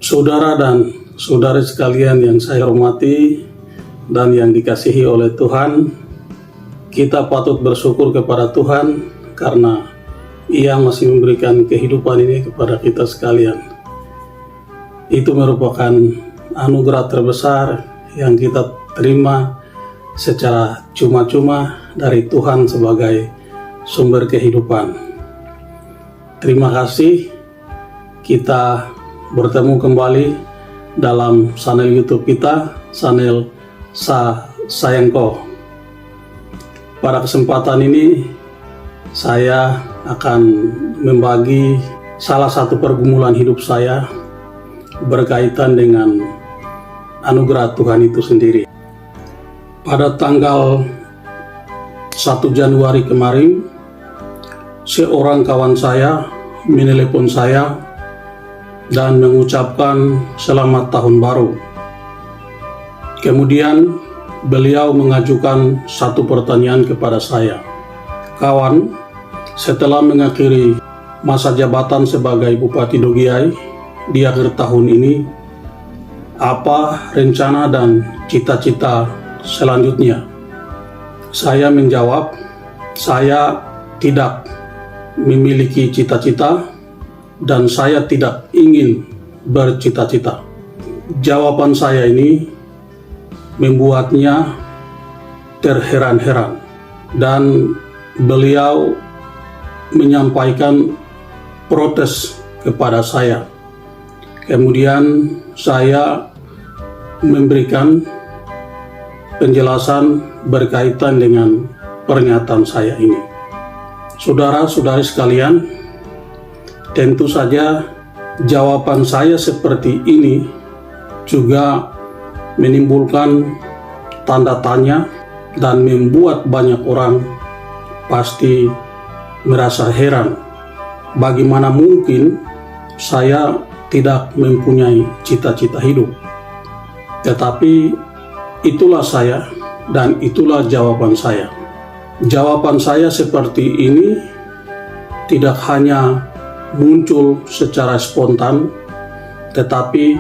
Saudara dan saudari sekalian yang saya hormati dan yang dikasihi oleh Tuhan, kita patut bersyukur kepada Tuhan karena Ia masih memberikan kehidupan ini kepada kita sekalian. Itu merupakan anugerah terbesar yang kita terima secara cuma-cuma dari Tuhan sebagai sumber kehidupan. Terima kasih, kita bertemu kembali dalam channel YouTube kita, channel Sayangko. Pada kesempatan ini saya akan membagi salah satu pergumulan hidup saya berkaitan dengan anugerah Tuhan itu sendiri. Pada tanggal 1 Januari kemarin, seorang kawan saya menelepon saya dan mengucapkan selamat tahun baru. Kemudian beliau mengajukan satu pertanyaan kepada saya. Kawan, setelah mengakhiri masa jabatan sebagai Bupati Dogiai di akhir tahun ini, apa rencana dan cita-cita selanjutnya? Saya menjawab, saya tidak memiliki cita-cita dan saya tidak ingin bercita-cita. Jawaban saya ini membuatnya terheran-heran dan beliau menyampaikan protes kepada saya. Kemudian saya memberikan penjelasan berkaitan dengan pernyataan saya ini. Saudara-saudari sekalian, tentu saja jawaban saya seperti ini juga menimbulkan tanda tanya dan membuat banyak orang pasti merasa heran. Bagaimana mungkin saya tidak mempunyai cita-cita hidup? Tetapi itulah saya dan itulah jawaban saya. Jawaban saya seperti ini tidak hanya muncul secara spontan, tetapi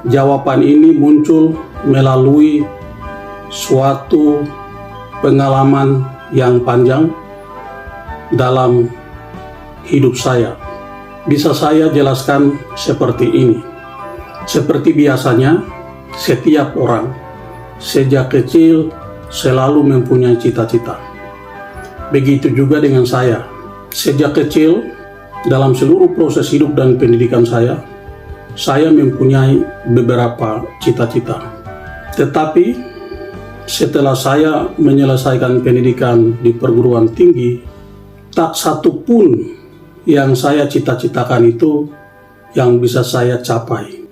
jawaban ini muncul melalui suatu pengalaman yang panjang dalam hidup saya. Bisa saya jelaskan seperti ini. Seperti biasanya, setiap orang sejak kecil selalu mempunyai cita-cita. Begitu juga dengan saya. Sejak kecil, dalam seluruh proses hidup dan pendidikan saya mempunyai beberapa cita-cita. Tetapi setelah saya menyelesaikan pendidikan di perguruan tinggi, tak satu pun yang saya cita-citakan itu yang bisa saya capai.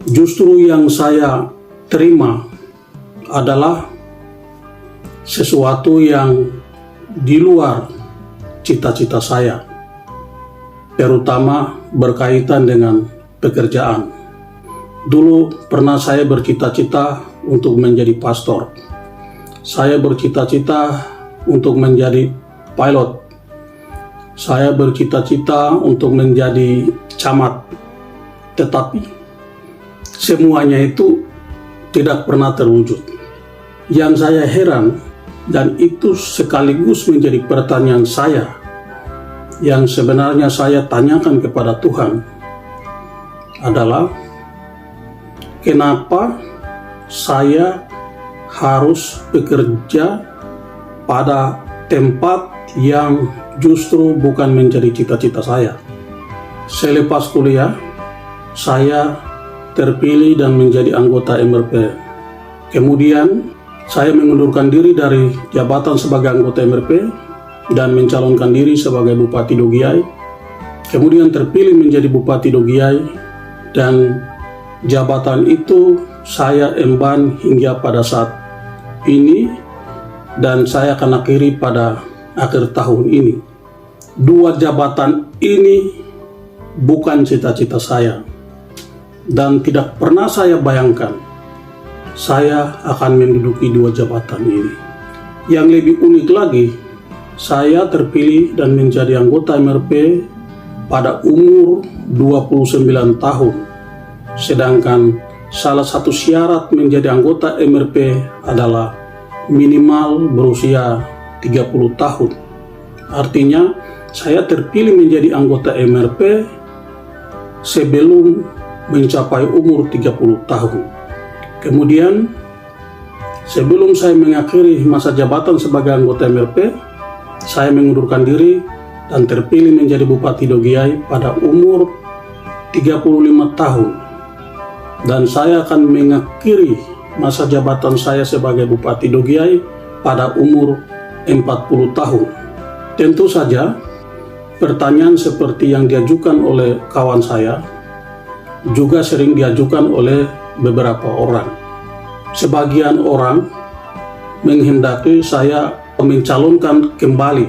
Justru yang saya terima adalah sesuatu yang di luar cita-cita saya, terutama berkaitan dengan pekerjaan. Dulu pernah saya bercita-cita untuk menjadi pastor. Saya bercita-cita untuk menjadi pilot. Saya bercita-cita untuk menjadi camat. Tetapi semuanya itu tidak pernah terwujud. Yang saya heran, dan itu sekaligus menjadi pertanyaan saya yang sebenarnya saya tanyakan kepada Tuhan adalah, kenapa saya harus bekerja pada tempat yang justru bukan menjadi cita-cita saya? Selepas kuliah, saya terpilih dan menjadi anggota MRP. Kemudian saya mengundurkan diri dari jabatan sebagai anggota MRP dan mencalonkan diri sebagai Bupati Dogiai. Kemudian terpilih menjadi Bupati Dogiai, dan jabatan itu saya emban hingga pada saat ini, dan saya akan akhiri pada akhir tahun ini. Dua jabatan ini bukan cita-cita saya, dan tidak pernah saya bayangkan saya akan menduduki dua jabatan ini. Yang lebih unik lagi, saya terpilih dan menjadi anggota MRP pada umur 29 tahun. Sedangkan salah satu syarat menjadi anggota MRP adalah minimal berusia 30 tahun. Artinya, saya terpilih menjadi anggota MRP sebelum mencapai umur 30 tahun. Kemudian, sebelum saya mengakhiri masa jabatan sebagai anggota MRP, saya mengundurkan diri dan terpilih menjadi Bupati Dogiai pada umur 35 tahun. Dan saya akan mengakhiri masa jabatan saya sebagai Bupati Dogiai pada umur 40 tahun. Tentu saja, pertanyaan seperti yang diajukan oleh kawan saya juga sering diajukan oleh beberapa orang. Sebagian orang menghendaki saya mencalonkan kembali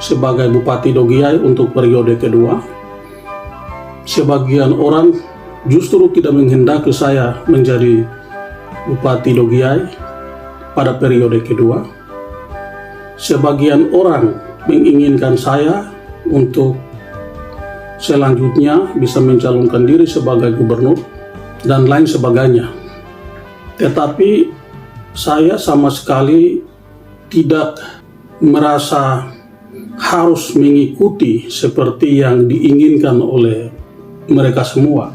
sebagai Bupati Dogiai untuk periode kedua. Sebagian orang justru tidak menghendaki saya menjadi Bupati Dogiai pada periode kedua. Sebagian orang menginginkan saya untuk selanjutnya bisa mencalonkan diri sebagai gubernur dan lain sebagainya. Tetapi saya sama sekali tidak merasa harus mengikuti seperti yang diinginkan oleh mereka semua.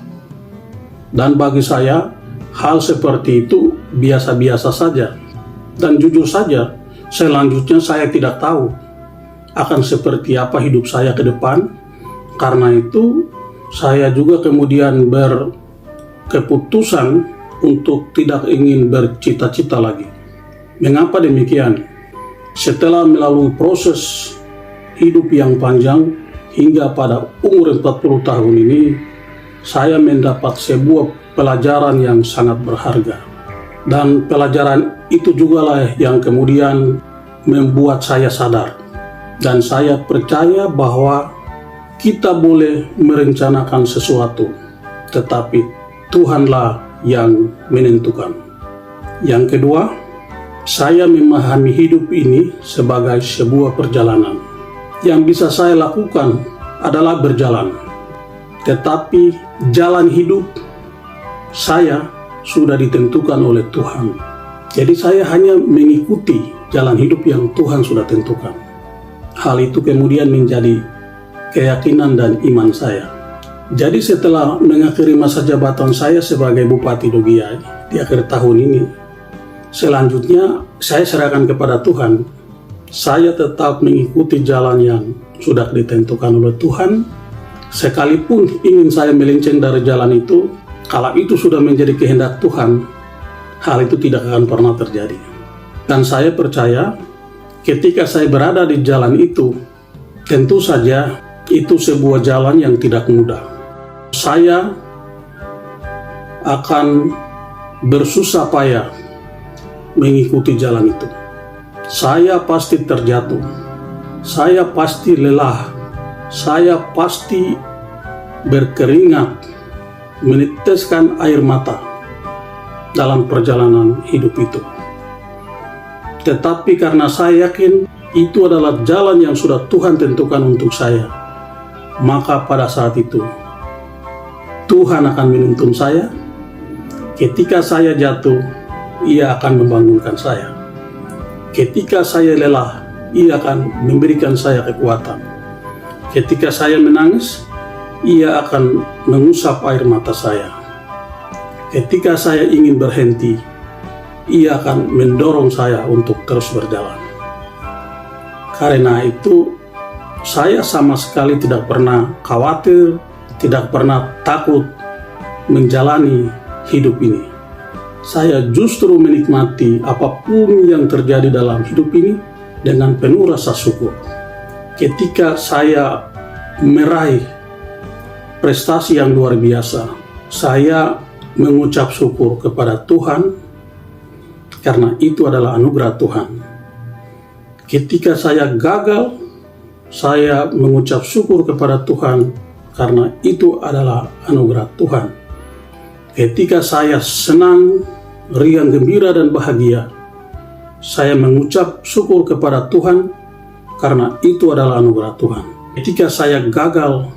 Dan bagi saya, hal seperti itu biasa-biasa saja. Dan jujur saja, selanjutnya saya tidak tahu akan seperti apa hidup saya ke depan. Karena itu, saya juga kemudian berkeputusan untuk tidak ingin bercita-cita lagi. Mengapa demikian? Setelah melalui proses hidup yang panjang hingga pada umur 40 tahun ini, saya mendapat sebuah pelajaran yang sangat berharga. Dan pelajaran itu jugalah yang kemudian membuat saya sadar. Dan saya percaya bahwa kita boleh merencanakan sesuatu, tetapi Tuhanlah yang menentukan. Yang kedua, saya memahami hidup ini sebagai sebuah perjalanan. Yang bisa saya lakukan adalah berjalan. Tetapi jalan hidup saya sudah ditentukan oleh Tuhan. Jadi saya hanya mengikuti jalan hidup yang Tuhan sudah tentukan. Hal itu kemudian menjadi keyakinan dan iman saya. Jadi setelah mengakhiri masa jabatan saya sebagai Bupati Dogiai di akhir tahun ini, selanjutnya saya serahkan kepada Tuhan. Saya tetap mengikuti jalan yang sudah ditentukan oleh Tuhan. Sekalipun ingin saya melenceng dari jalan itu, kalau itu sudah menjadi kehendak Tuhan, hal itu tidak akan pernah terjadi. Dan saya percaya ketika saya berada di jalan itu, tentu saja itu sebuah jalan yang tidak mudah. Saya akan bersusah payah mengikuti jalan itu. Saya pasti terjatuh, saya pasti lelah, saya pasti berkeringat, meneteskan air mata dalam perjalanan hidup itu. Tetapi karena saya yakin itu adalah jalan yang sudah Tuhan tentukan untuk saya, maka pada saat itu Tuhan akan menuntun saya. Ketika saya jatuh, Ia akan membangunkan saya. Ketika saya lelah, Ia akan memberikan saya kekuatan. Ketika saya menangis, Ia akan mengusap air mata saya. Ketika saya ingin berhenti, Ia akan mendorong saya untuk terus berjalan. Karena itu, saya sama sekali tidak pernah khawatir, tidak pernah takut menjalani hidup ini. Saya justru menikmati apapun yang terjadi dalam hidup ini dengan penuh rasa syukur. Ketika saya meraih prestasi yang luar biasa, saya mengucap syukur kepada Tuhan karena itu adalah anugerah Tuhan. Ketika saya gagal, saya mengucap syukur kepada Tuhan karena itu adalah anugerah Tuhan. Ketika saya senang, riang, gembira, dan bahagia, saya mengucap syukur kepada Tuhan karena itu adalah anugerah Tuhan. Ketika saya gagal,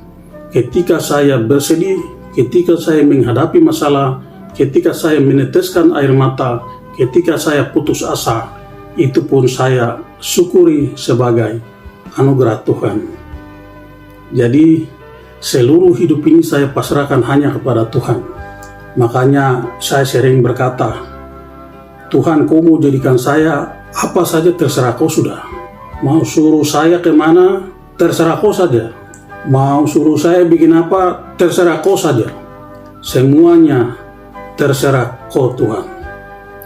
ketika saya bersedih, ketika saya menghadapi masalah, ketika saya meneteskan air mata, ketika saya putus asa, itu pun saya syukuri sebagai anugerah Tuhan. Jadi seluruh hidup ini saya pasrahkan hanya kepada Tuhan. Makanya saya sering berkata, Tuhan, kau mau jadikan saya apa saja terserah kau sudah. Mau suruh saya kemana, terserah kau saja. Mau suruh saya bikin apa, terserah kau saja. Semuanya terserah kau Tuhan.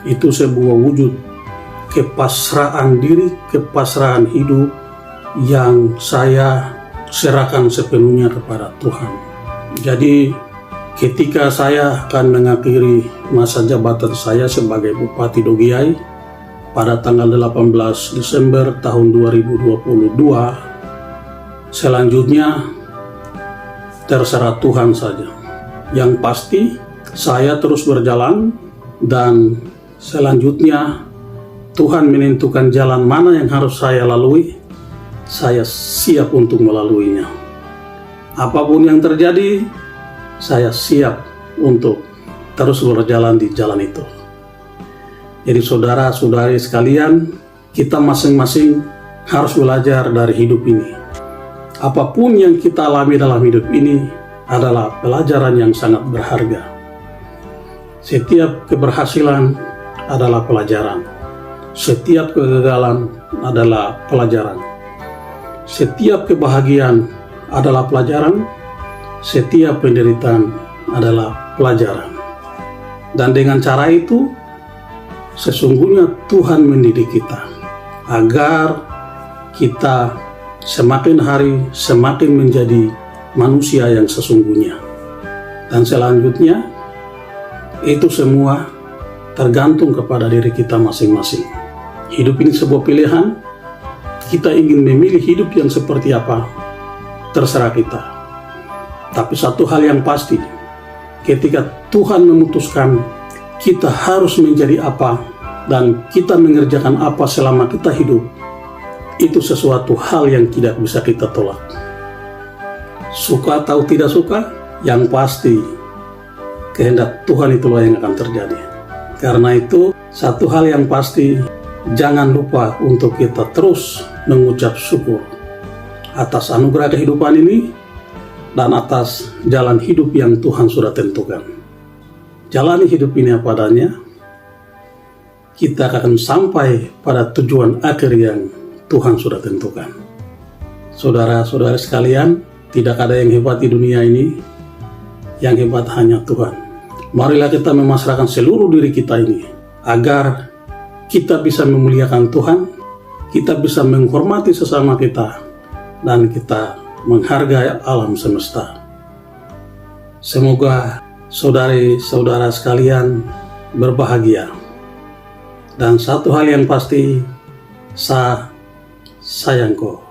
Itu sebuah wujud kepasrahan diri, kepasrahan hidup yang saya serahkan sepenuhnya kepada Tuhan. Jadi ketika saya akan mengakhiri masa jabatan saya sebagai Bupati Dogiai pada tanggal 18 Desember tahun 2022, selanjutnya terserah Tuhan saja. Yang pasti saya terus berjalan, dan selanjutnya Tuhan menentukan jalan mana yang harus saya lalui. Saya siap untuk melaluinya. Apapun yang terjadi, saya siap untuk terus berjalan di jalan itu. Jadi saudara-saudari sekalian, kita masing-masing harus belajar dari hidup ini. Apapun yang kita alami dalam hidup ini adalah pelajaran yang sangat berharga. Setiap keberhasilan adalah pelajaran. Setiap kegagalan adalah pelajaran. Setiap kebahagiaan adalah pelajaran. Setiap penderitaan adalah pelajaran. Dan dengan cara itu, sesungguhnya Tuhan mendidik kita agar kita semakin hari semakin menjadi manusia yang sesungguhnya. Dan selanjutnya, itu semua tergantung kepada diri kita masing-masing. Hidup ini sebuah pilihan. Kita ingin memilih hidup yang seperti apa, terserah kita. Tapi satu hal yang pasti, ketika Tuhan memutuskan kita harus menjadi apa dan kita mengerjakan apa selama kita hidup, itu sesuatu hal yang tidak bisa kita tolak. Suka atau tidak suka, yang pasti kehendak Tuhan itulah yang akan terjadi. Karena itu, satu hal yang pasti, jangan lupa untuk kita terus mengucap syukur atas anugerah kehidupan ini dan atas jalan hidup yang Tuhan sudah tentukan. Jalani hidup ini apa adanya, kita akan sampai pada tujuan akhir yang Tuhan sudah tentukan. Saudara-saudara sekalian, tidak ada yang hebat di dunia ini, yang hebat hanya Tuhan. Marilah kita memasrahkan seluruh diri kita ini, agar kita bisa memuliakan Tuhan, kita bisa menghormati sesama kita, dan kita menghargai alam semesta. Semoga saudari-saudara sekalian berbahagia. Dan satu hal yang pasti, saya sayang kau.